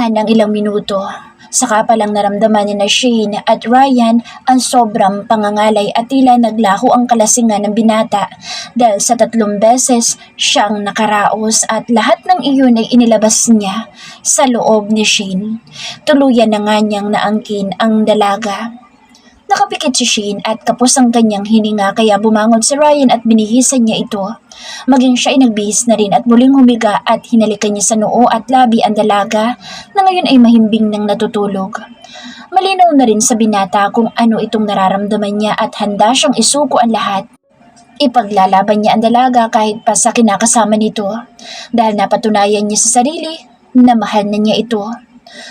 Dumaan ang ilang minuto. Saka palang naramdaman ni na Shane at Ryan ang sobrang pangangalay at tila naglaho ang kalasingan ng binata dahil sa 3 beses siyang nakaraos at lahat ng iyon ay inilabas niya sa loob ni Shane. Tuluyan na nga niyang naangkin ang dalaga. Nakapikit si Shane at kapos ang kanyang hininga kaya bumangon si Ryan at binihisan niya ito. Maging siya ay nagbihis na rin at muling humiga at hinalikan niya sa noo at labi ang dalaga na ngayon ay mahimbing nang natutulog. Malinaw na rin sa binata kung ano itong nararamdaman niya at handa siyang isuko ang lahat. Ipaglalaban niya ang dalaga kahit pa sa kinakasama nito dahil napatunayan niya sa sarili na mahal na niya ito.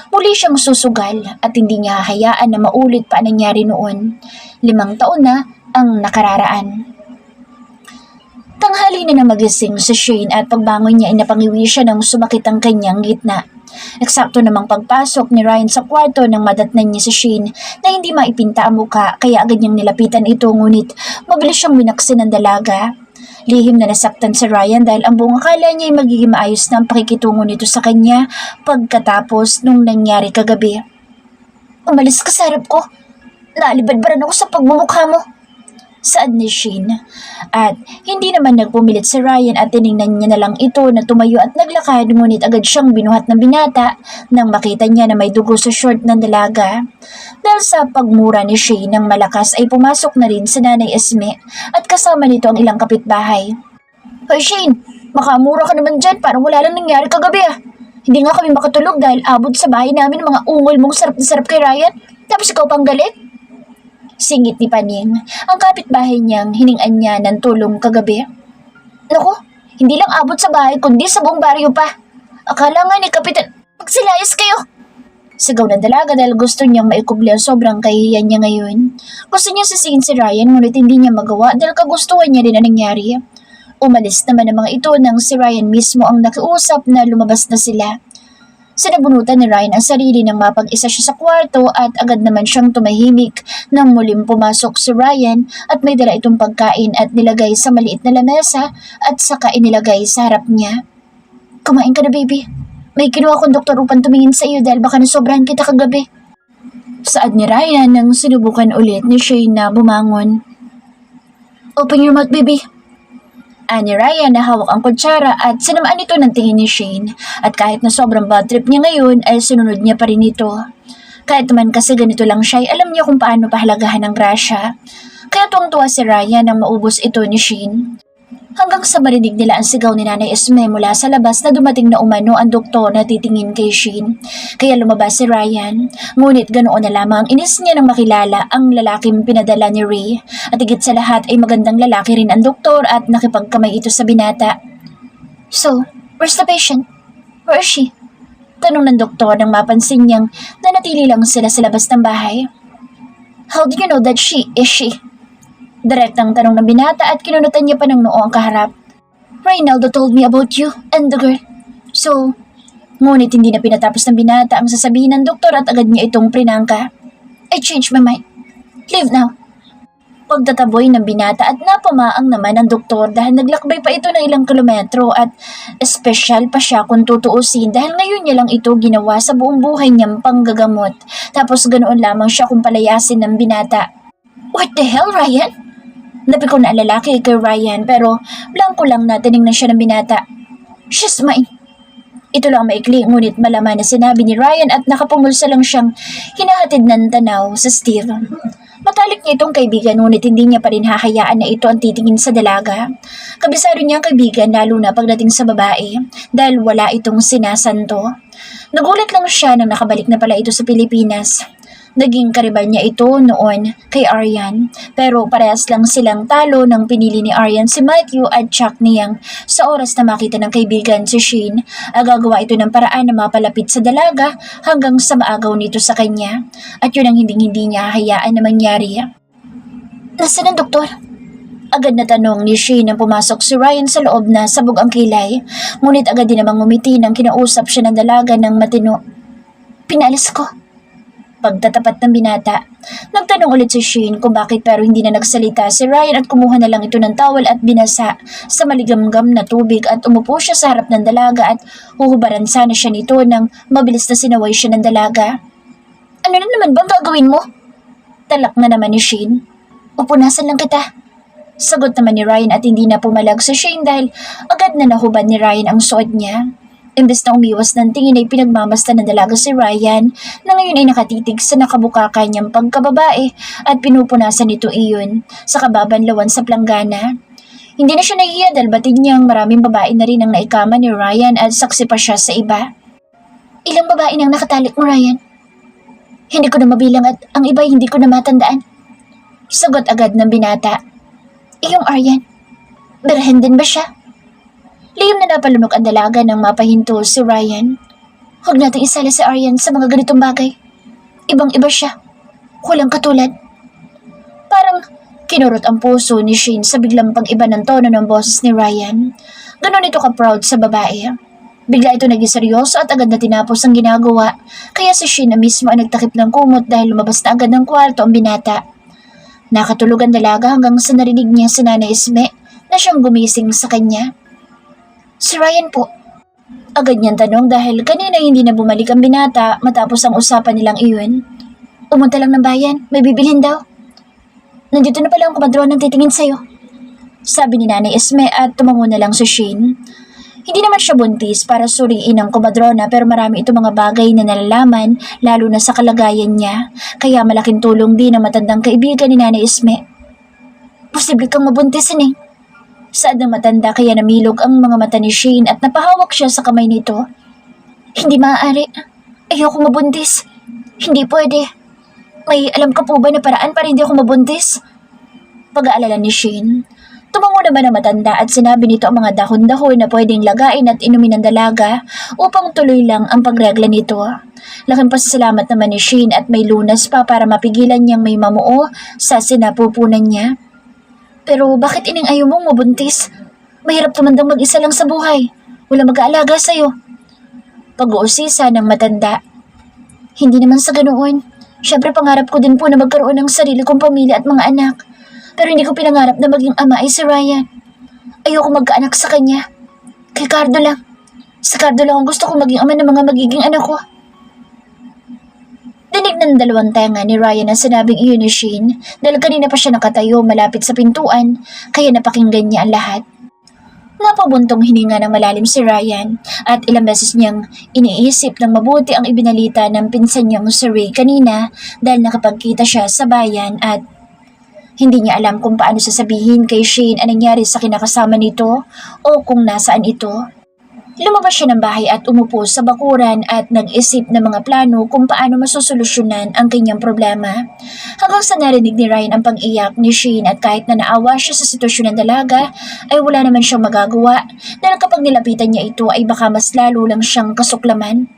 Muli siyang susugal at hindi niya hahayaan na maulit pa ang nangyari noon. 5 taon na ang nakararaan. Tanghali na magising si Shane at pagbangon niya ay napangiwi siya nang sumakit ang kanyang gitna. Eksakto namang pagpasok ni Ryan sa kwarto nang madatnan niya si Shane na hindi maipinta ang muka kaya agad niyang nilapitan ito ngunit mabilis siyang binaksin ng dalaga. Lihim na nasaktan si Ryan dahil ang buong akala niya ay magiging maayos na ang pakikitungo nito sa kanya pagkatapos nung nangyari kagabi. Umalis ka sa harap ko. Naalibadbaran ako sa pagmumukha mo. Saad ni Shane. At hindi naman nagpumilit si Ryan at tiningnan niya na lang ito na tumayo at naglakad ngunit agad siyang binuhat ng binata nang makita niya na may dugo sa short ng dalaga. Dahil sa pagmura ni Shane ng malakas ay pumasok na rin si Nanay Esme at kasama nito ang ilang kapitbahay. Hoy Shane, makamura ka naman dyan, parang wala lang nangyari kagabi ah. Hindi nga kami makatulog dahil abot sa bahay namin ng mga ungol mong sarap na sarap kay Ryan. Tapos ikaw pang galit? Singit ni Paning, ang kapitbahay niyang hiningan niya ng tulong kagabi. Naku, hindi lang abot sa bahay kundi sa buong baryo pa. Akala nga ni Kapitan, magsilayas kayo. Sigaw ng dalaga dahil gusto niyang maikubli ang sobrang kahihiyan niya ngayon. Gusto niya sisihin si Ryan ngunit hindi niya magawa dahil kagustuhan niya rin ang nangyari. Umalis naman ang mga ito nang si Ryan mismo ang nakiusap na lumabas na sila. Sinabunutan ni Ryan ang sarili nang mapag-isa siya sa kwarto at agad naman siyang tumahimik nang muling pumasok si Ryan at may dala itong pagkain at nilagay sa maliit na lamesa at saka inilagay sa harap niya. Kumain ka na baby. May kinuha kong doktor upang tumingin sa iyo dahil baka nasobrahan kita kagabi. Saad ni Ryan nang sinubukan ulit ni Shane na bumangon. Open your mouth baby. Ani Ryan na hawak ang kutsara at sinamaan ito ng tingin ni Shane at kahit na sobrang bad trip niya ngayon ay sinunod niya pa rin ito. Kahit naman kasi ganito lang siya ay alam niya kung paano pahalagahan ng grasya. Kaya tuwang-tuwa si Ryan nang maubos ito ni Shane. Hanggang sa marinig nila ang sigaw ni Nanay Esme mula sa labas na dumating na umano ang doktor na titingin kay Shane. Kaya lumabas si Ryan. Ngunit ganoon na lamang inis niya nang makilala ang lalaking pinadala ni Ray. At higit sa lahat ay magandang lalaki rin ang doktor at nakipagkamay ito sa binata. So, where's the patient? Where is she? Tanong ng doktor nang mapansin niyang nanatili lang sila sa labas ng bahay. How do you know that she is she? Direktang tanong ng binata at kinunutan niya pa ng noo ang kaharap. Reynaldo told me about you and the girl. So, ngunit hindi na pinatapos ng binata ang sasabihin ng doktor at agad niya itong prinangka. I changed my mind. Leave now. Pagtataboy ng binata at napamaang naman ng doktor dahil naglakbay pa ito ng ilang kilometro at espesyal pa siya kung tutuusin dahil ngayon niya lang ito ginawa sa buong buhay niyang panggagamot. Tapos ganoon lamang siya kung palayasin ng binata. What the hell, Ryan? Napiko na ang lalaki kay Ryan pero blanko lang na tinignan siya ng binata. She's mine. Ito lang maikli ngunit malaman na sinabi ni Ryan at nakapumulsa lang siyang hinahatid ng tanaw sa Steve. Matalik niya itong kaibigan ngunit hindi niya pa rin hahayaan na ito ang titingin sa dalaga. Kabisado niya ang kaibigan lalo na pagdating sa babae dahil wala itong sinasanto. Nagulat lang siya nang nakabalik na pala ito sa Pilipinas. Naging karibal niya ito noon kay Aryan pero parehas lang silang talo nang pinili ni Aryan si Matthew at Chuck niyang sa oras na makita ng kaibigan si Shane, agagawa ito ng paraan na mapalapit sa dalaga hanggang sa maagaw nito sa kanya at yun ang hindi niya hayaan na mangyari. Nasaan ang doktor? Agad na tanong ni Shane nang pumasok si Ryan sa loob na sabog ang kilay ngunit agad din namang ngumiti nang kinausap siya ng dalaga ng matino. Pinalis ko. pagtatapat ng binata. Nagtanong ulit si Shane kung bakit pero hindi na nagsalita si Ryan at kumuha na lang ito ng towel at binasa sa maligamgam na tubig at umupo siya sa harap ng dalaga at huhubaran sana siya nito nang mabilis na sinaway siya ng dalaga. Ano na naman bang gagawin mo? Talak na naman ni Shane. Upunasan lang kita. Sagot naman ni Ryan at hindi na pumalag si Shane dahil agad na nahubad ni Ryan ang suot niya. Imbes na umiwas ng tingin ay pinagmamasdan ng dalaga si Ryan na ngayon ay nakatitig sa nakabukaka niyang pagkababae at pinupunasan nito iyon sa kababanlawan sa planggana. Hindi na siya nahihiya dahil batid niyang maraming babae na rin ang naikama ni Ryan at saksi pa siya sa iba. Ilang babae nang nakatalik mo, Ryan? Hindi ko na mabilang at ang iba hindi ko na matandaan. Sagot agad ng binata. Iyong Aryan, berhen din ba siya? Lihim na napalunok ang dalaga nang mapahinto si Ryan. Huwag nating isala si Aryan sa mga ganitong bagay. Ibang-iba siya. Walang katulad. Parang kinurot ang puso ni Shane sa biglang pag-iba ng tono ng boses ni Ryan. Ganon ito ka-proud sa babae. Bigla ito naging seryoso at agad na tinapos ang ginagawa. Kaya si Shane na mismo ay nagtakip ng kumot dahil lumabas na agad ng kwarto ang binata. Nakatulog ang dalaga hanggang sa narinig niya si Nanay Esme na siyang gumising sa kanya. Si Ryan po. Agad niyang tanong dahil kanina hindi na bumalik ang binata matapos ang usapan nilang iyon. Umunta lang ng bayan, may bibilhin daw. Nandito na pala ang kumadrona titingin sa'yo. Sabi ni Nanay Esme at tumango na lang si Shane. Hindi naman siya buntis para suriin ang kumadrona pero marami ito mga bagay na nalalaman lalo na sa kalagayan niya. Kaya malaking tulong din ang matandang kaibigan ni Nanay Esme. Posible kang mabuntis, Neng. Saad ng matanda kaya namilog ang mga mata ni Shane at napahawak siya sa kamay nito. Hindi maaari. Ayoko mabuntis. Hindi pwede. May alam ka po ba na paraan para hindi ako mabuntis? Pag-aalala ni Shane. Tumango naman ang matanda at sinabi nito ang mga dahon-dahon na pwedeng lagain at inumin ng dalaga upang tuloy lang ang pagregla nito. Laking pasasalamat naman ni Shane at may lunas pa para mapigilan niyang may mamuo sa sinapupunan niya. Pero bakit ining ayaw mong mabuntis? Mahirap tumandang mag-isa lang sa buhay. Wala mag-aalaga sa'yo. Pag-uusisa ng matanda. Hindi naman sa ganoon. Siyempre pangarap ko din po na magkaroon ng sarili kong pamilya at mga anak. Pero hindi ko pinangarap na maging ama ay si Ryan. Ayoko magkaanak sa kanya. Kay Cardo lang. Sa Cardo lang ang gusto ko maging ama ng mga magiging anak ko. Dinig ng dalawang tenga ni Ryan ang sinabing iyon ni Shane dahil kanina pa siya nakatayo malapit sa pintuan kaya napakinggan niya ang lahat. Napabuntong hininga ng malalim si Ryan at ilang beses niyang iniisip ng mabuti ang ibinalita ng pinsan niyang si Ray kanina dahil nakapagkita siya sa bayan at hindi niya alam kung paano sasabihin kay Shane ang nangyari sa kinakasama nito o kung nasaan ito. Lumabas siya ng bahay at umupo sa bakuran at nag-isip ng mga plano kung paano masusolusyonan ang kanyang problema. Hanggang sa narinig ni Ryan ang pag-iyak ni Shane at kahit na naawa siya sa sitwasyon ng dalaga, ay wala naman siyang magagawa dahil kapag nilapitan niya ito ay baka mas lalo lang siyang kasuklaman.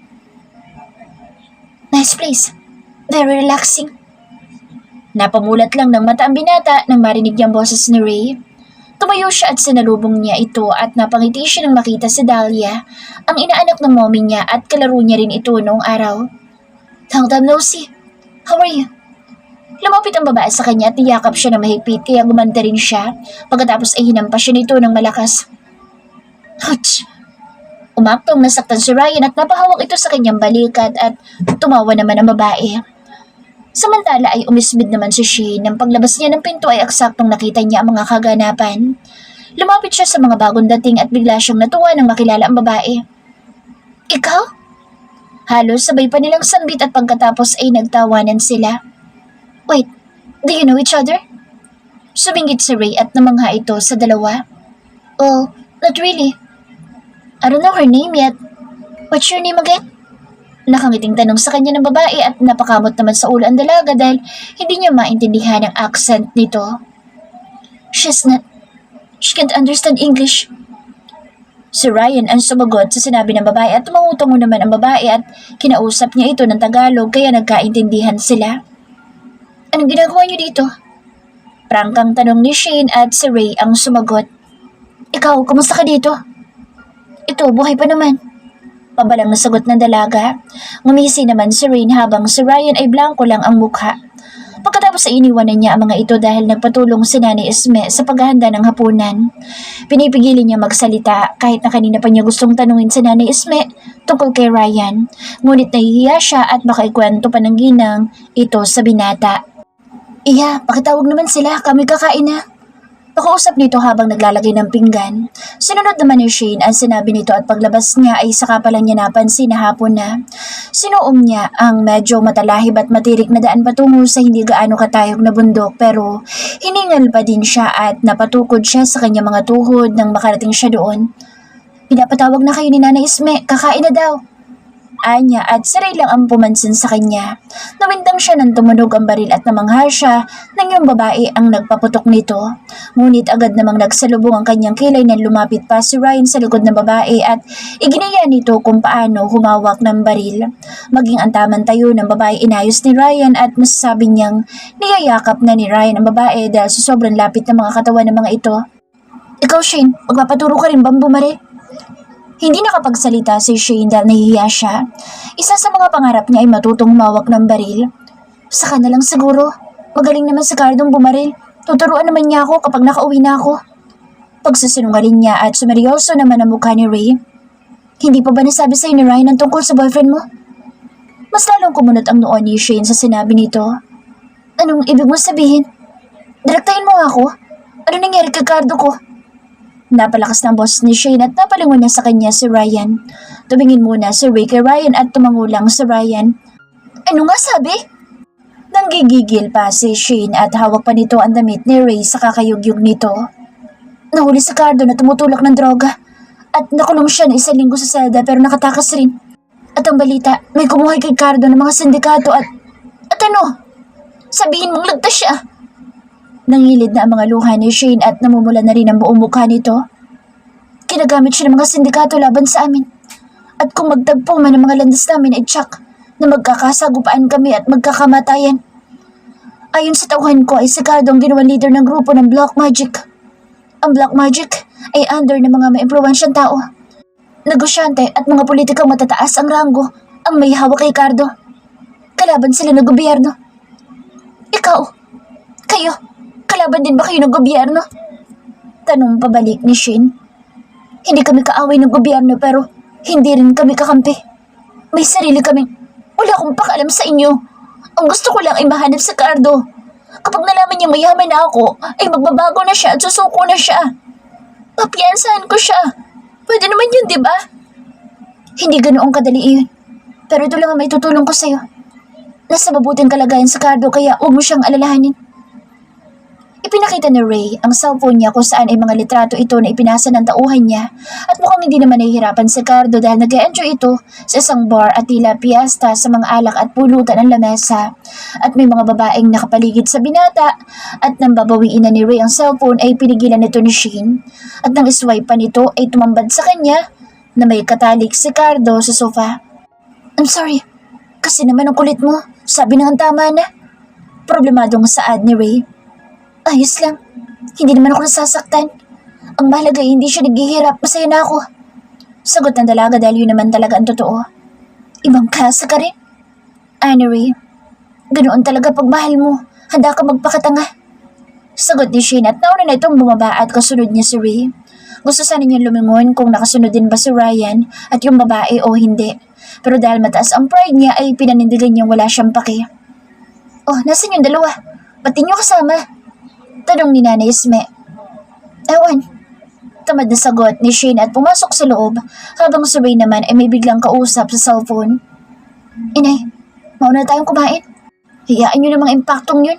Nice place. Very relaxing. Napamulat lang ng mata ang binata nang marinig niyang boses ni Ray. Tumayo siya at sinalubong niya ito at napangiti siya nang makita si Dahlia, ang inaanak ng mommy niya at kalaro niya rin ito noong araw. Long time no see. How are you? Lumapit ang babae sa kanya at niyakap siya na mahigpit kaya gumanda rin siya. Pagkatapos ay hinampas siya nito ng malakas. Ouch! Umaktong nasaktan si Ryan at napahawak ito sa kanyang balikat at tumawa naman ang babae. Samantala ay umismid naman si Shane nang paglabas niya ng pinto ay aksaktong nakita niya ang mga kaganapan. Lumapit siya sa mga bagong dating at bigla siyang natuwa nang makilala ang babae. Ikaw? Halos sabay pa nilang sambit at pagkatapos ay nagtawanan sila. Wait, do you know each other? Sumingit si Ray at namangha ito sa dalawa. Oh, not really. I don't know her name yet. What's your name again? Nakangiting tanong sa kanya ng babae at napakamot naman sa ulo ang dalaga dahil hindi niya maintindihan ang accent nito. She can't understand English. Si Ryan ang sumagot sa sinabi ng babae at tumangutango naman ang babae at kinausap niya ito ng Tagalog kaya nagkaintindihan sila. Anong ginagawa niyo dito? Prangkang tanong ni Shane at si Ray ang sumagot. Ikaw, kumusta ka dito? Ito, buhay pa naman. Pabalang na sagot ng dalaga. Ngumisi naman si Rain habang si Ryan ay blanko lang ang mukha. Pagkatapos ay iniwanan niya ang mga ito dahil nagpatulong si Nanay Esme sa paghahanda ng hapunan. Pinipigilan niya magsalita kahit na kanina pa niya gustong tanungin si Nanay Esme tungkol kay Ryan. Ngunit nahihiya siya at baka ikwento pa ng ginang ito sa binata. Iya, pakitawag naman sila, kami kakain na. Pakausap nito habang naglalagay ng pinggan. Sinunod naman ni Shane ang sinabi nito at paglabas niya ay saka pa lang niya napansin na hapon na. Sinuong niya ang medyo matalahib at matirik na daan patungo sa hindi gaano katayog na bundok pero hiningal pa din siya at napatukod siya sa kanyang mga tuhod nang makarating siya doon. Pinapatawag na kayo ni Nanay Isme, kakain na daw. Anya at saray lang ang pumansin sa kanya. Nawindang siya nang tumunog ang baril at namangha siya nang yung babae ang nagpaputok nito. Ngunit agad namang nagsalubong ang kanyang kilay nang lumapit pa si Ryan sa likod ng babae at iginaya nito kung paano humawak ng baril. Maging ang tamang tayo ng babae inayos ni Ryan at masasabi niyang niyayakap na ni Ryan ang babae dahil sa sobrang lapit ng mga katawan ng mga ito. Ikaw Shane, magpapaturo ka rin bang bumaril? Hindi nakapagsalita si Shane dahil nahihiya siya. Isa sa mga pangarap niya ay matutong humawak ng baril. Saka na lang siguro. Magaling naman si Cardong bumaril. Tuturuan naman niya ako kapag nakauwi na ako. Pagsasinungaling niya at sumeryoso naman ang mukha ni Ray. Hindi pa ba nasabi sa'yo ni Ryan ang tungkol sa boyfriend mo? Mas lalong kumunot ang noon ni Shane sa sinabi nito. Anong ibig mo sabihin? Direktahin mo ako? Ano nangyari kay Cardo ko? Napalakas ng boses ni Shane at napalingon niya sa kanya si Ryan. Tumingin muna si Ray kay Ryan at tumangulang si Ryan. Ano nga sabi? Nanggigigil pa si Shane at hawak pa nito ang damit ni Ray sa kakayugyug nito. Nahuli si Cardo na tumutulak ng droga at nakulong siya na 1 linggo sa selda pero nakatakas rin. At ang balita, may kumuhay kay Cardo ng mga sindikato at ano? Sabihin mong lagtas siya. Nangilid na ang mga luha ni Shane at namumula na rin ang buong mukha nito. Kinagamit siya ng mga sindikato laban sa amin. At kung magtagpo man ang mga landas namin ay tsak na magkakasagupaan kami at magkakamatayan. Ayon sa tauhan ko ay si Cardo ang ginawang leader ng grupo ng Black Magic. Ang Black Magic ay under ng mga maimpluwensyang tao. Negosyante at mga politikang matataas ang ranggo ang may hawak kay Cardo. Kalaban sila ng gobyerno. Ikaw, kayo, kalaban din ba kayo ng gobyerno? Tanong pabalik ni Shane. Hindi kami kaaway ng gobyerno pero hindi rin kami kakampi. May sarili kaming, wala akong pakialam sa inyo. Ang gusto ko lang ay mahanap si Cardo. Kapag nalaman niya mayaman na ako, ay magbabago na siya at susuko na siya. Papiyansahan ko siya. Pwede naman yun, di ba? Hindi ganoong kadali iyon. Pero ito lang ang may tutulong ko sa'yo. Nasa mabuting kalagayan si Cardo kaya huwag mo siyang alalahanin. Ipinakita ni Ray ang cellphone niya kung saan ay mga litrato ito na ipinasa ng tauhan niya at mukhang hindi naman nahihirapan si Cardo dahil nag-e-enjoy ito sa isang bar at tila piyesta sa mga alak at pulutan ng lamesa at may mga babaeng nakapaligid sa binata at nang babawiin na ni Ray ang cellphone ay pinigilan nito ni Shane at nang iswipe pa nito ay tumambad sa kanya na may katalik si Cardo sa sofa. I'm sorry, kasi naman ang kulit mo, sabi na ang tama na. Problemadong saad ni Ray. Ayos lang. Hindi naman ako nasasaktan. Ang mahalaga ay hindi siya naghihirap. Masaya na ako. Sagot ng dalaga dahil yun naman talaga ang totoo. Ibang klase ka rin. Anyway, ganoon talaga pag mahal mo. Handa ka magpakatanga. Sagot ni Shane at nauna na itong bumaba at kasunod niya si Ray. Gusto sana niyang lumingon kung nakasunod din ba si Ryan at yung babae o hindi. Pero dahil mataas ang pride niya ay pinanindigan niyang wala siyang pake. Oh, nasan yung dalawa? Ba't di niyo kasama? Tanong ni Nanay Esme. Ewan. Tamad na sagot ni Shane at pumasok sa loob habang si Ray naman ay may biglang kausap sa cellphone. Inay, mauna tayong kumain. Hayaan niyo namang impaktong yun.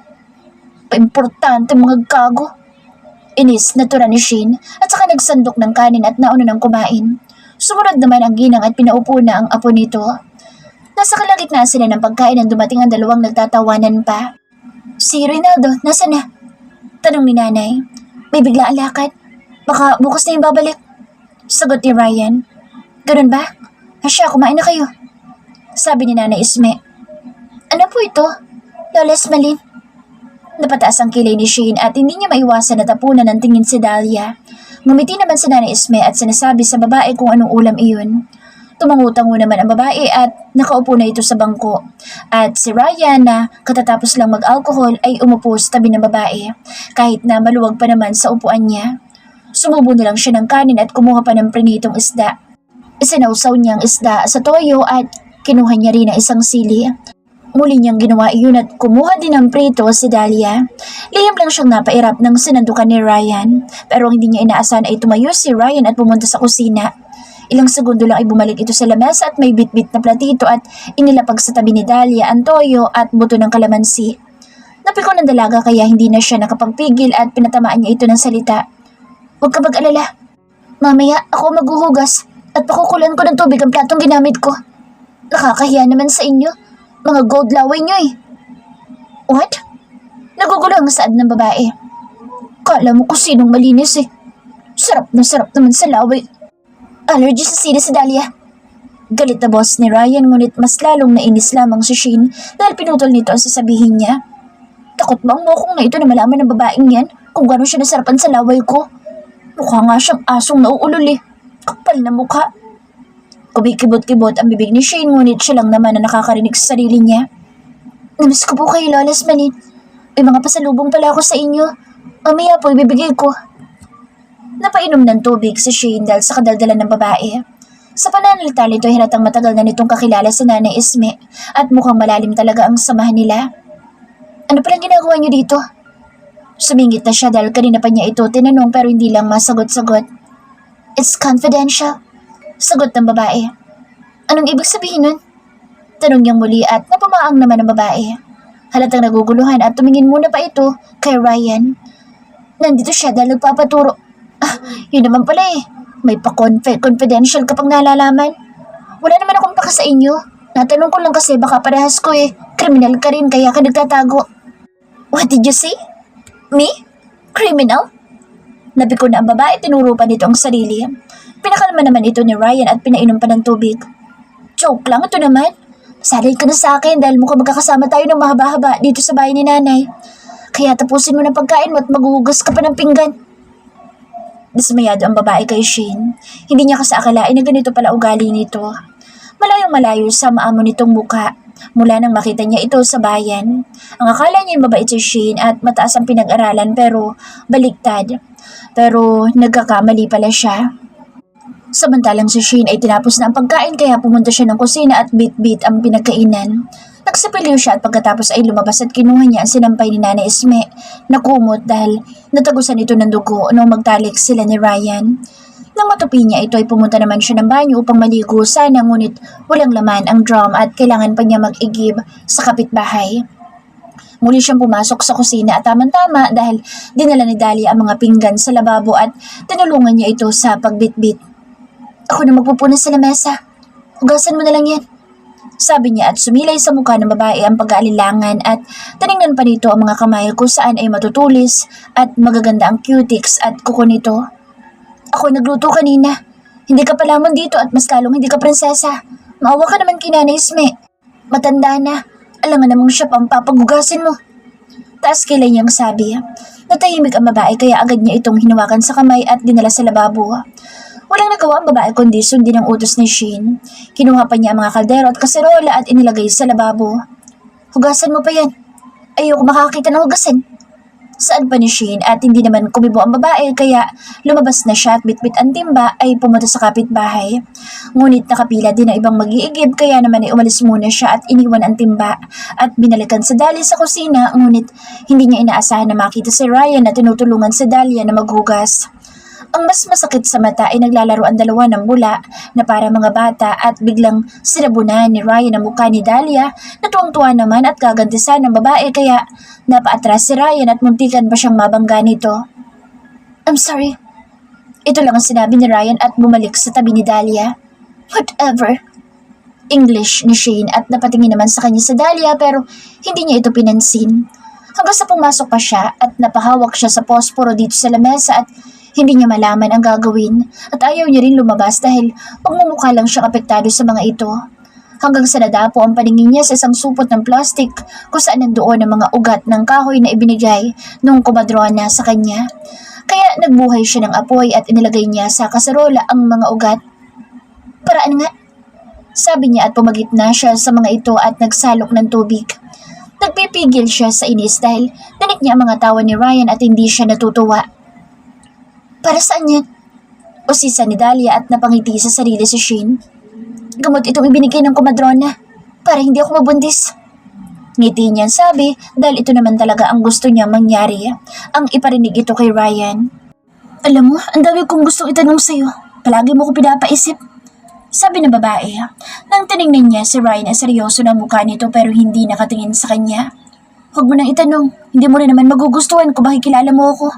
Paimportante mga gago. Inis na tura ni Shane at saka nagsandok ng kanin at nauna ng kumain. Sumunod naman ang ginang at pinaupo na ang apo nito. Nasa kalagitnaan sila ng pagkain nang dumating ang dalawang nagtatawanan pa. Si Rinaldo, nasa na? Tanong ni Nanay. May biglaan lakad. Baka bukas na yung babalik. Sagot ni Ryan. Ganun ba? Asya, kumain na kayo. Sabi ni Nanay Isme. Ano po ito? Lola Esmalin. Napataas ang kilay ni Shane at hindi niya maiwasan na tapunan ng tingin si Dahlia. Ngumiti naman si Nanay Isme at sinasabi sa babae kung anong ulam iyon. Tumangutango naman ang babae at nakaupo na ito sa bangko. At si Ryan na katatapos lang mag-alcohol ay umupo sa tabi ng babae kahit na maluwag pa naman sa upuan niya. Sumubo na lang siya ng kanin at kumuha pa ng prinitong isda. Isinausaw niya ang isda sa toyo at kinuha niya rin ang isang sili. Muli niyang ginawa iyon at kumuha din ng prito si Dahlia. Lihim lang siyang napairap ng sinandukan ni Ryan pero ang hindi niya inaasahan ay tumayo si Ryan at pumunta sa kusina. Ilang segundo lang ay bumalik ito sa lamesa at may bit-bit na platito at inilapag sa tabi ni Dahlia ang toyo at buto ng kalamansi. Napiko ng dalaga kaya hindi na siya nakapagpigil at pinatamaan niya ito ng salita. Huwag ka mag-alala. Mamaya ako maghuhugas at pakukulan ko ng tubig ang platong ginamit ko. Nakakahiya naman sa inyo. Mga gold laway niyo eh. What? Nagugulo ang saad ng babae. Kala mo kung sinong malinis eh. Sarap naman sa laway. Allergy sa sili si Dahlia. Galit na boss ni Ryan ngunit mas lalong nainis lamang si Shane dahil pinutol nito ang sasabihin niya. Takot ba ang mokong na ito na malaman ng babaeng yan kung gano'n siya nasarapan sa laway ko? Mukha nga siyang asong nauulol eh. Kapal na mukha. Kumikibot-kibot ang bibig ni Shane ngunit siya lang naman na nakakarinig sa sarili niya. Namiss ko po kayo, Lolas Manit. May mga pasalubong pala ako sa inyo. Mamaya po ibibigay ko. Napainom ng tubig si Shane dahil sa kadaldalan ng babae. Sa pananalita nito ay halatang matagal na nitong kakilala si Nanay Esme at mukhang malalim talaga ang samahan nila. Ano palang ginagawa niyo dito? Sumingit na siya dahil kanina pa niya ito tinanong pero hindi lang masagot-sagot. It's confidential. Sagot ng babae. Anong ibig sabihin nun? Tanong niyang muli at napamaang naman ng babae. Halatang naguguluhan at tumingin muna pa ito kay Ryan. Nandito siya dahil nagpapaturo. Yun naman pala eh. May pa-confidential ka pang nalalaman. Wala naman akong paka sa inyo. Natanong ko lang kasi baka parehas ko eh. Kriminal ka rin kaya ka nagtatago. What did you say? Me? Criminal? Napiko na ang babae, tinuro pa nito ang sarili. Pinakalma naman ito ni Ryan at pinainom pa ng tubig. Joke lang ito naman. Salay ka na sa akin dahil mukhang magkakasama tayo ng mahaba-haba dito sa bahay ni Nanay. Kaya tapusin mo ng pagkain mo at maghuhugas ka pa ng pinggan. Dismayado ang babae kay Shane. Hindi niya kasi akalain na ganito pala ugali nito. Malayong malayo sa maamo nitong mukha mula nang makita niya ito sa bayan. Ang akala niya mabait si Shane at mataas ang pinag-aralan pero baliktad. Pero nagkakamali pala siya. Samantalang si Shane ay tinapos na ang pagkain kaya pumunta siya ng kusina at bit-bit ang pinagkainan. Nagsipiliw siya at pagkatapos ay lumabas at kinuha niya ang sinampay ni Nanay Esme na kumot dahil natagusan ito ng dugo nung magtalik sila ni Ryan. Nang matupi niya ito ay pumunta naman siya ng banyo upang maligo sana ngunit walang laman ang drum at kailangan pa niya mag-igib sa kapitbahay. Muli siyang pumasok sa kusina at tamang-tama dahil dinala ni Dahlia ang mga pinggan sa lababo at tinulungan niya ito sa pagbitbit. Ako na magpupunas sa lamesa. Hugasan mo na lang yan. Sabi niya at sumilay sa mukha ng babae ang pag-aalilangan at tinignan pa nito ang mga kamay kung saan ay matutulis at magaganda ang cutics at kuko nito. Ako nagluto kanina. Hindi ka pa lamang dito at mas lalong hindi ka prinsesa. Maawa ka naman kay Nanay Esme. Matanda na. Alangan namang siya pampapagugasin mo. Taas kilay niyang sabi. Natahimik ang babae kaya agad niya itong hinawakan sa kamay at dinala sa lababo. Walang nagawa ang babae kundi sundin ang utos ni Shane. Kinuha pa niya ang mga kaldero at kaserola at inilagay sa lababo. Hugasan mo pa yan. Ayoko makakita ng hugasin. Saan pa ni Shane at hindi naman kumibo ang babae kaya lumabas na siya at bitbit ang timba ay pumunta sa kapitbahay. Ngunit nakapila din ang ibang mag-iigib kaya naman ay umalis muna siya at iniwan ang timba at binalikan si Dahlia sa kusina ngunit hindi niya inaasahan na makita si Ryan na tinutulungan si Dahlia na maghugas. Ang mas masakit sa mata ay naglalaro ang dalawa ng bula na para mga bata at biglang sinabunan ni Ryan ang mukha ni Dahlia na tuwang-tuwa naman at gagantisan ng babae kaya napaatras si Ryan at muntikan pa siyang mabangga nito. I'm sorry. Ito lang ang sinabi ni Ryan at bumalik sa tabi ni Dahlia. Whatever. English ni Shane at napatingin naman sa kanya si Dahlia pero hindi niya ito pinansin. Hanggang sa pumasok pa siya at napahawak siya sa posporo dito sa lamesa at hindi niya malaman ang gagawin at ayaw niya rin lumabas dahil pagmumukha lang siyang apektado sa mga ito. Hanggang sa nadapo ang paningin niya sa isang supot ng plastik kung saan nandoon ang mga ugat ng kahoy na ibinigay nung kumadrona sa kanya. Kaya nagbuhay siya ng apoy at inilagay niya sa kaserola ang mga ugat. Paraan nga, Sabi niya at pumagitna siya sa mga ito at nagsalok ng tubig. Nagpipigil siya sa inis dahil nanik niya ang mga tawa ni Ryan at hindi siya natutuwa. Para saan yan? Usisa ni Dahlia at napangiti sa sarili si Shane. Gamot itong ibinigay ng kumadrona para hindi ako mabuntis. Ngiti niya sabi dahil ito naman talaga ang gusto niya mangyari, ang iparinig ito kay Ryan. Alam mo, ang dami kong gustong itanong sa'yo. Palagi mo ko pinapaisip. Sabi ng babae, nang tinignan niya si Ryan ay seryoso na mukha nito pero hindi nakatingin sa kanya. Huwag mo nang itanong, hindi mo rin naman magugustuhan kung makikilala mo ako.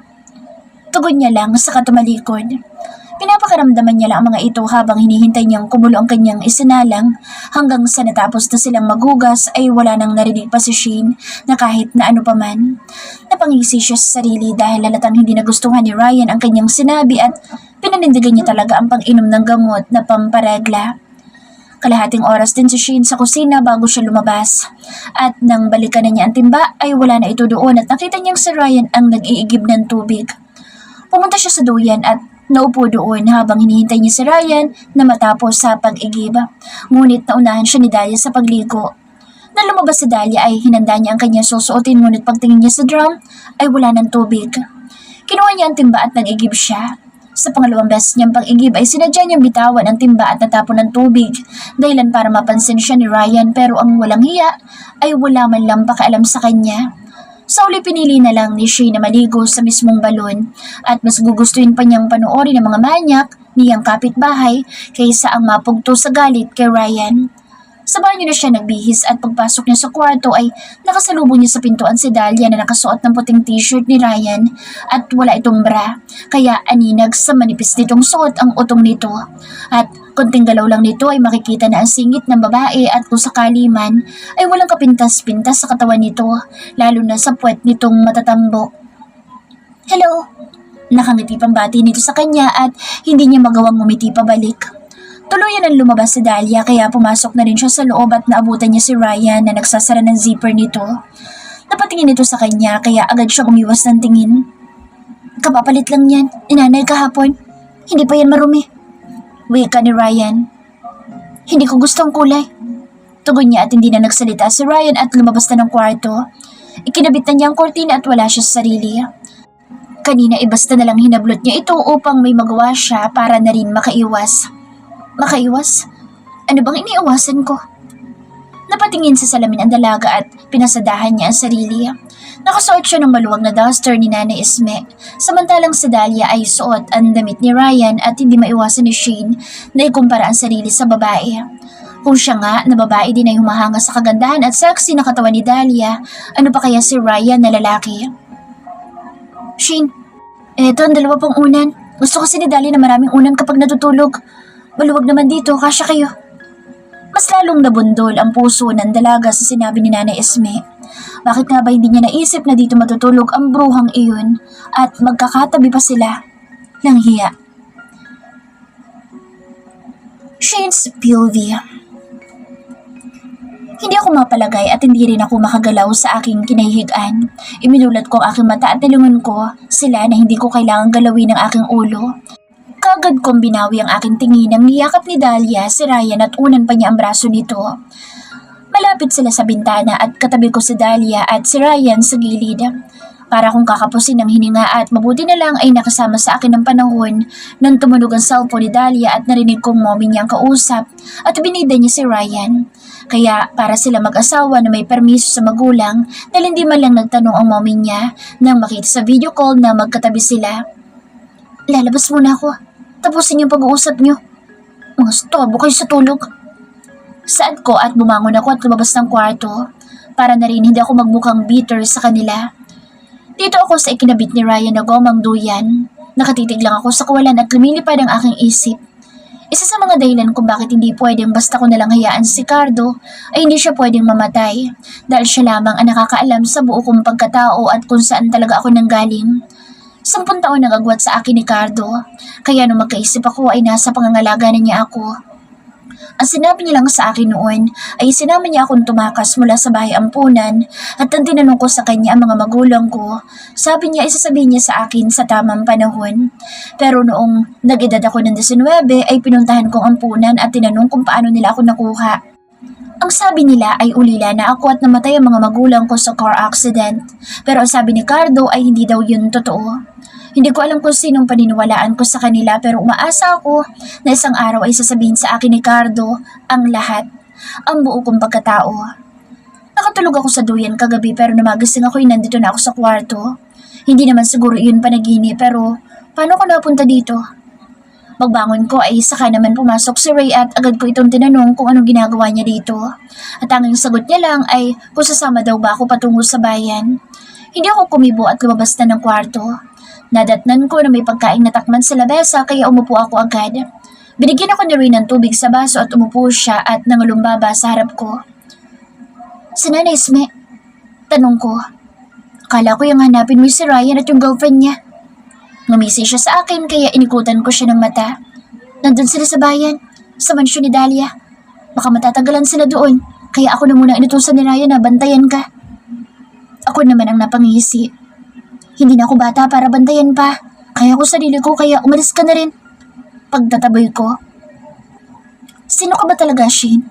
Tugon niya lang sa katumalikod. Pinapakaramdaman niya lang ang mga ito habang hinihintay niyang kumulo ang kanyang isinalang hanggang sa natapos na silang magugas ay wala nang narinig pa si Shane na kahit na ano paman. Napangisi siya sa sarili dahil halatang hindi nagustuhan ni Ryan ang kanyang sinabi at pinanindigan niya talaga ang pag-inom ng gamot na pamparegla. Kalahating oras din si Shane sa kusina bago siya lumabas. At nang balikan na niya ang timba ay wala na ito doon at nakita niyang si Ryan ang nag-iigib ng tubig. Pumunta siya sa duyan at naupo doon habang hinihintay niya si Ryan na matapos sa pag-igib. Ngunit naunahan siya ni Dahlia sa pagligo. Nang lumabas si Dahlia ay hinanda niya ang kanyang susuotin ngunit pagtingin niya sa drum ay wala ng tubig. Kinuha niya ang timba at nag-igib siya. Sa pangalawang beses niyang pag-igib ay sinadya niyang bitawan ang timba at natapon ng tubig dahilan para mapansin siya ni Ryan pero ang walang hiya ay wala man lang pakialam sa kanya. Sa uli pinili na lang ni Shane na maligo sa mismong balon at mas gugustuhin pa niyang panoorin ng mga manyak niyang kapitbahay kaysa ang mapugto sa galit kay Ryan. Sa banyo na siya nagbihis at pagpasok niya sa kwarto ay nakasalubong niya sa pintuan si Dahlia na nakasuot ng puting t-shirt ni Ryan at wala itong bra, kaya aninag sa manipis nitong suot ang utong nito. At konting galaw lang nito ay makikita na ang singit ng babae at kung sakali man ay walang kapintas-pintas sa katawan nito, lalo na sa puwet nitong matatambok. Hello! Nakangiti pang bati nito sa kanya at hindi niya magawang ngumiti pabalik. Tuluyan ang lumabas si Dahlia kaya pumasok na rin siya sa loob at naabutan niya si Ryan na nagsasara ng zipper nito. Napatingin ito sa kanya kaya agad siya umiwas ng tingin. Kapapalit lang yan, inanay kahapon. Hindi pa yan marumi. Wika ni Ryan. Hindi ko gusto ang kulay. Tugon niya at hindi na nagsalita si Ryan at lumabas na ng kwarto. Ikinabit na niya ang kortina at wala siya sa sarili. Kanina basta na lang hinablot niya ito upang may magawa siya para na rin makaiwas. Makaiwas? Ano bang iniiwasan ko? Napatingin sa salamin ang dalaga at pinasadahan niya ang sarili. Nakasuot siya ng maluwag na duster ni Nanay Esme, samantalang si Dahlia ay suot ang damit ni Ryan at hindi maiwasan ni Shane na ikumpara ang sarili sa babae. Kung siya nga na babae din ay humahanga sa kagandahan at sexy na katawan ni Dahlia, ano pa kaya si Ryan na lalaki? Shane, eto ang dalawa pang unan. Gusto kasi ni Dahlia na maraming unan kapag natutulog. Maluwag naman dito, kasya kayo. Mas lalong nabundol ang puso ng dalaga sa sinabi ni Nanay Esme. Bakit nga ba hindi niya naisip na dito matutulog ang bruhang iyon at magkakatabi pa sila? Langhiya. Shane's POV. Hindi ako mapalagay at hindi rin ako makagalaw sa aking kinahihigaan. Iminulat ko ang aking mata at nilingon ko sila na hindi ko kailangang galawin ang aking ulo. Kagad kong binawi ang aking tingin nang niyakap ni Dahlia si Ryan at unan pa niya ang braso nito. Malapit sila sa bintana at katabi ko si Dahlia at si Ryan sa gilid. Para kong kakapusin ng hininga at mabuti na lang ay nakasama sa akin ng panahon nang tumunog ang cellphone ni Dahlia at narinig kong mommy niyang kausap at binida niya si Ryan. Kaya para sila mag-asawa na may permiso sa magulang dahil hindi man lang nagtanong ang mommy niya nang makita sa video call na magkatabi sila. Lalabas muna ako. Tapusin yung pag-uusap niyo. Mga storbo kayo sa tulog. Saad ko at bumangon ako at lumabas ng kwarto para na rin hindi ako magmukhang bitter sa kanila. Dito ako sa ikinabit ni Ryan na gomang duyan. Nakatitig lang ako sa kawalan at lumilipad ang aking isip. Isa sa mga dahilan kung bakit hindi pwedeng basta ko nalang hayaan si Cardo ay hindi siya pwedeng mamatay dahil siya lamang ang nakakaalam sa buo kong pagkatao at kung saan talaga ako nanggaling. 10 taon nang agwat sa akin ni Cardo, kaya nung magkaisip ako ay nasa pangangalaga na niya ako. Ang sinabi niya lang sa akin noon ay sinama niya akong tumakas mula sa bahay ampunan at nang tinanong ko sa kanya ang mga magulang ko, sabi niya ay sasabihin niya sa akin sa tamang panahon. Pero noong nag-edad ako ng 19 ay pinuntahan ko ang ampunan at tinanong kung paano nila ako nakuha. Ang sabi nila ay ulila na ako at namatay ang mga magulang ko sa car accident. Pero ang sabi ni Cardo ay hindi daw yun totoo. Hindi ko alam kung sinong paniniwalaan ko sa kanila pero umaasa ako na isang araw ay sasabihin sa akin ni Cardo ang lahat, ang buo kong pagkatao. Nakatulog ako sa duyan kagabi pero namagising ako nandito na ako sa kwarto. Hindi naman siguro yun panaginip pero paano ko napunta dito? Pagbangon ko ay saka naman pumasok si Ray at agad ko itong tinanong kung anong ginagawa niya dito. At ang sagot niya lang ay kung sasama daw ba ako patungo sa bayan. Hindi ako kumibo at lumabas na ng kwarto. Nadatnan ko na may pagkain na takman sa labesa kaya umupo ako agad. Binigyan ako ni Ray ng tubig sa baso at umupo siya at nangalumbaba sa harap ko. Si Nanay Esme, tanong ko. Akala ko yung hanapin mo si Ryan at yung girlfriend niya. Ngumisi siya sa akin kaya inikutan ko siya ng mata. Nandun sila sa bayan, sa mansyon ni Dahlia. Baka matatagalan sila doon, kaya ako na muna inutusan ni Ryan na bantayan ka. Ako naman ang napangisi. Hindi na ako bata para bantayan pa. Kaya ko sarili ko kaya umalis ka na rin. Pagtataboy ko. Sino ka ba talaga, Shane?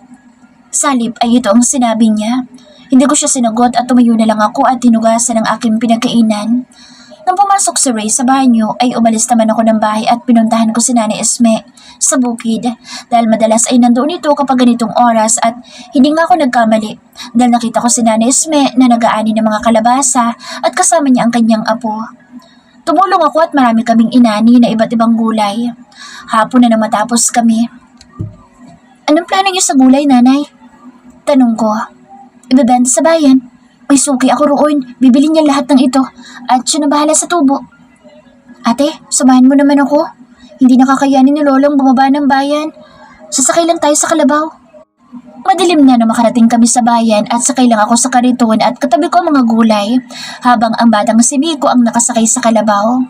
Salip ay ito ang sinabi niya. Hindi ko siya sinagot at tumayo na lang ako at hinugasan ang aking pinagkainan. Nang pumasok si Ray sa banyo ay umalis naman ako ng bahay at pinuntahan ko si Nanay Esme sa bukid dahil madalas ay nandoon ito kapag ganitong oras at hindi nga ako nagkamali dahil nakita ko si Nanay Esme na nag-aani ng mga kalabasa at kasama niya ang kanyang apo. Tumulong ako at marami kaming inani na iba't ibang gulay. Hapon na matapos kami. Anong plano niyo sa gulay, Nanay? Tanong ko. Ibebenta sa bayan. May suki ako roon, bibili niya lahat ng ito at siya na bahala sa tubo. Ate, samahan mo naman ako. Hindi nakakayanin ni Lolang bumaba ng bayan. Sasakay lang tayo sa kalabaw. Madilim na makarating kami sa bayan at sakay lang ako sa kariton at katabi ko ang mga gulay habang ang batang si Miko ang nakasakay sa kalabaw.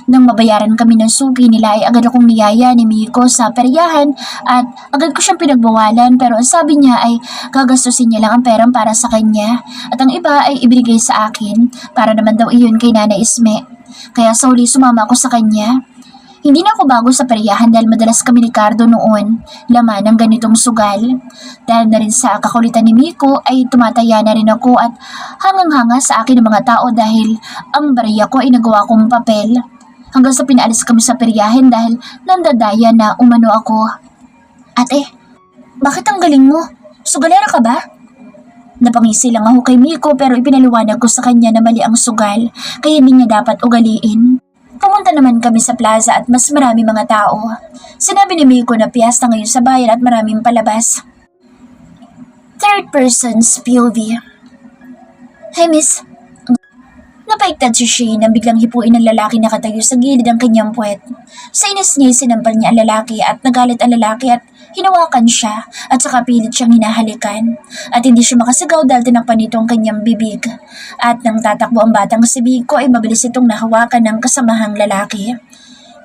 Nang mabayaran kami ng suki nila ay agad akong niyaya ni Miko sa peryahan at agad ko siyang pinagbawalan pero ang sabi niya ay gagastusin niya lang ang perang para sa kanya at ang iba ay ibinigay sa akin para naman daw iyon kay Nanay Esme. Kaya sa huli sumama ako sa kanya. Hindi na ako bago sa peryahan dahil madalas kami ni Cardo noon laman ng ganitong sugal. Dahil na rin sa kakulitan ni Miko ay tumataya na rin ako at hangang-hanga sa akin ng mga tao dahil ang barya ko ay nagawa kong papel. Hanggang sa pinaalis kami sa peryahan dahil nandadaya na umano ako. Ate, bakit ang galing mo? Sugalera ka ba? Napangisi lang ako kay Miko pero ipinaliwanag ko sa kanya na mali ang sugal kaya hindi niya dapat ugaliin. Pumunta naman kami sa plaza at mas marami mga tao. Sinabi ni Miko na piyesta ngayon sa bayan at maraming palabas. Third person's POV. Hey miss. Napaiktad si Shane nang biglang hipuin ng lalaki na katayo sa gilid ng kanyang puwet. Sa inis niya sinampal niya ang lalaki at nagalit ang lalaki at hinawakan siya at saka pilit siyang hinahalikan. At hindi siya makasigaw dahil tinakpan nito ang kanyang bibig. At nang tatakbo ang batang si Biko ay mabilis itong nahawakan ng kasamahang lalaki.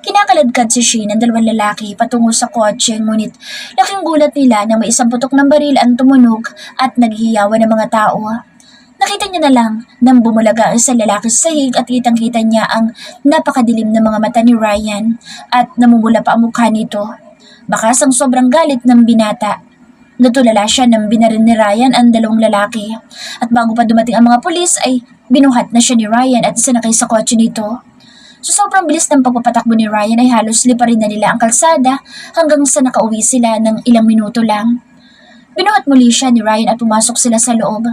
Kinakaladkad si Shane ng dalawang lalaki patungo sa kotse ngunit laking gulat nila nang may isang putok ng baril ang tumunog at naghihiyawan ng mga tao. Nakita niya na lang nang bumulaga sa lalaki sa sahig at kitang-kita niya ang napakadilim ng mga mata ni Ryan at namumula pa ang mukha nito. Bakas ang sobrang galit ng binata. Natulala siya nang binaril ni Ryan ang dalawang lalaki at bago pa dumating ang mga pulis ay binuhat na siya ni Ryan at isinakay sa kotse nito. So sobrang bilis ng pagpapatakbo ni Ryan ay halos liparin na nila ang kalsada hanggang sa nakauwi sila ng ilang minuto lang. Binuhat muli siya ni Ryan at pumasok sila sa loob.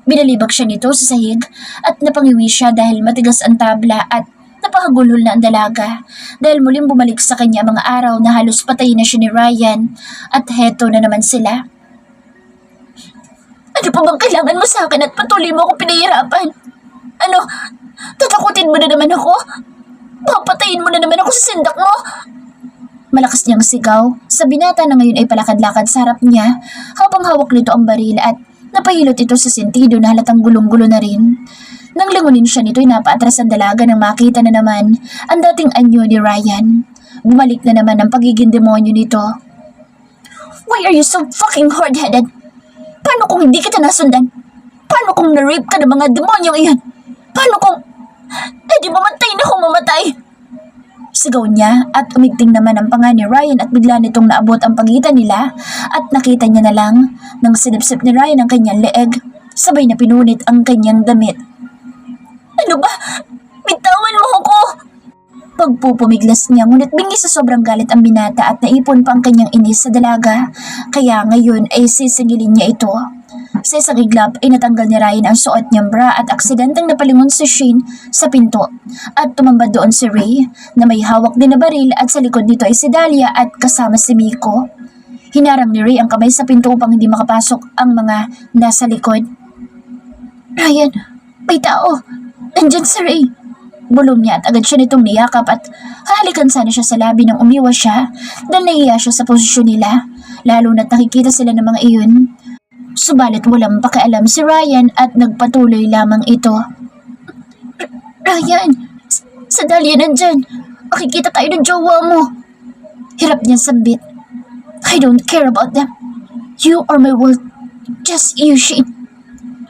Binalibag siya nito sa sahig at napangiwi siya dahil matigas ang tabla at napakagulol na ang dalaga dahil muling bumalik sa kanya ang mga araw na halos patayin na siya ni Ryan at heto na naman sila. Ano pa bang kailangan mo sa akin at patuloy mo akong pinahihirapan? Ano? Tatakutin mo na naman ako? Papatayin mo na naman ako sa sindak mo? Malakas niyang sigaw sa binata na ngayon ay palakad-lakad sa harap niya habang hawak nito ang baril at napahilot ito sa sentido na halatang gulong-gulo na rin. Nang langunin siya nito ay napaatras ang dalaga nang makita na naman ang dating anyo ni Ryan. Bumalik na naman ang pagiging demonyo nito. Why are you so fucking hard-headed? Paano kung hindi kita nasundan? Paano kung na-rape ka ng mga demonyong iyan? Paano kung... di mamatay na kung mamatay? Sigaw niya at umigting naman ang panga ni Ryan at bigla nitong naabot ang pagitan nila at nakita niya na lang nang sinipsip ni Ryan ang kanyang leeg, sabay na pinunit ang kanyang damit. Ano ba? Bitawan mo ako! Pagpupumiglas niya ngunit bingi sa sobrang galit ang binata at naipon pa ang kanyang inis sa dalaga, kaya ngayon ay sisingilin niya ito. Sa isang iglap ay natanggal ni Ryan ang suot niyang bra at aksidenteng napalingon si Shane sa pinto at tumambad doon si Ray na may hawak din na baril at sa likod nito ay si Dahlia at kasama si Miko. Hinarang ni Ray ang kamay sa pinto upang hindi makapasok ang mga nasa likod. Ryan, may tao! Nandyan si Ray! Bulong niya at agad siya nitong niyakap at halikan sana siya sa labi nang umiwas siya dahil nahiya siya sa posisyon nila, lalo na't nakikita sila ng mga iyon. Subalit walang pakialam si Ryan at nagpatuloy lamang ito. Ryan, sa Dahlia nandyan. Makikita tayo ng jowa mo. Hirap niya sambit. I don't care about them. You are my world. Just you, Shane.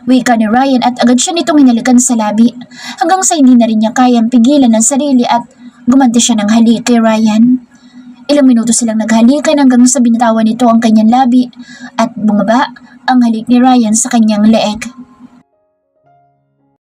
Wika ni Ryan at agad siya nitong hinalikan sa labi hanggang sa hindi na rin niya kayang pigilan ang sarili at gumanti siya ng halik kay Ryan. Ilang minuto silang naghalikan hanggang sa binitawan nito ang kanyang labi at bumaba ang halik ni Ryan sa kanyang leeg.